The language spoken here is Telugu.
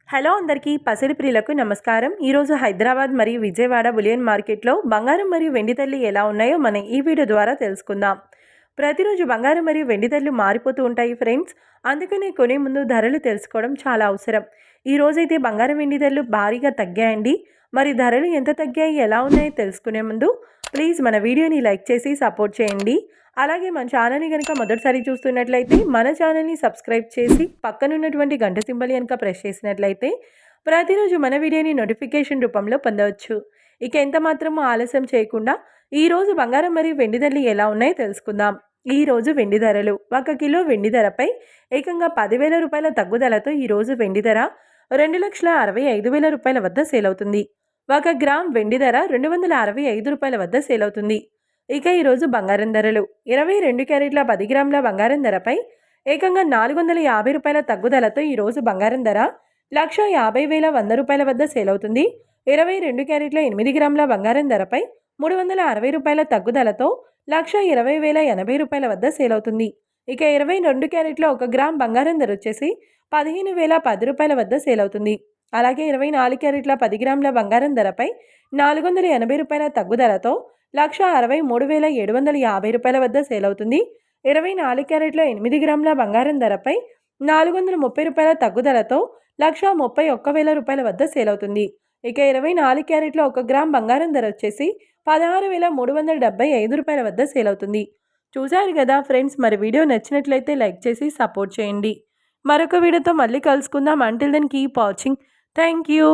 హలో అందరికీ పసిడి ప్రియులకు నమస్కారం. ఈరోజు హైదరాబాద్ మరియు విజయవాడ బులియన్ మార్కెట్లో బంగారం మరియు వెండి ధరలు ఎలా ఉన్నాయో మనం ఈ వీడియో ద్వారా తెలుసుకుందాం. ప్రతిరోజు బంగారం మరియు వెండి ధరలు మారిపోతూ ఉంటాయి ఫ్రెండ్స్. అందుకనే కొనే ముందు ధరలు తెలుసుకోవడం చాలా అవసరం. ఈ రోజైతే బంగారం వెండి ధరలు భారీగా తగ్గాయండి. మరి ధరలు ఎంత తగ్గాయి, ఎలా ఉన్నాయో తెలుసుకునే ముందు ప్లీజ్ మన వీడియోని లైక్ చేసి సపోర్ట్ చేయండి. అలాగే మన ఛానల్ని కనుక మొదటిసారి చూస్తున్నట్లయితే మన ఛానల్ని సబ్స్క్రైబ్ చేసి పక్కనున్నటువంటి గంట సింబల్ కనుక ప్రెస్ చేసినట్లయితే ప్రతిరోజు మన వీడియోని నోటిఫికేషన్ రూపంలో పొందవచ్చు. ఇక ఎంత మాత్రమూ ఆలస్యం చేయకుండా ఈరోజు బంగారం మరియు వెండి ధరలు ఎలా ఉన్నాయో తెలుసుకుందాం. ఈరోజు వెండి ధరలు, 1 కిలో వెండి ధరపై ఏకంగా 10,000 రూపాయల తగ్గుదలతో ఈరోజు వెండి ధర 2,65,000 రూపాయల వద్ద సేల్ అవుతుంది. 1 గ్రామ్ వెండి ధర 265 రూపాయల వద్ద సేల్ అవుతుంది. ఇక ఈరోజు బంగారం ధరలు, 22 క్యారెట్ల 10 గ్రాముల బంగారం ధరపై ఏకంగా 450 రూపాయల తగ్గుదలతో ఈరోజు బంగారం ధర 1,50,100 రూపాయల వద్ద సేల్ అవుతుంది. 22 క్యారెట్ల 8 గ్రాముల బంగారం ధరపై 360 రూపాయల తగ్గుదలతో 1,20,080 రూపాయల వద్ద సేల్ అవుతుంది. ఇక 22 క్యారెట్ల 1 గ్రామ్ బంగారం ధర వచ్చేసి 15,010 రూపాయల వద్ద సేల్ అవుతుంది. అలాగే 24 క్యారెట్ల 10 గ్రాముల బంగారం ధరపై 480 రూపాయల తగ్గుదలతో 1,63,750 రూపాయల వద్ద సేల్ అవుతుంది. 24 క్యారెట్ల 8 గ్రాముల బంగారం ధరపై 430 రూపాయల తగ్గుదలతో 1,31,000 రూపాయల వద్ద సేల్ అవుతుంది. ఇక 24 క్యారెట్ల 1 గ్రామ్ బంగారం ధర వచ్చేసి 16,375 రూపాయల వద్ద సేల్ అవుతుంది. చూశారు కదా ఫ్రెండ్స్, మరి వీడియో నచ్చినట్లయితే లైక్ చేసి సపోర్ట్ చేయండి. మరొక వీడియోతో మళ్ళీ కలుసుకుందాం. Until then keep watching. Thank you.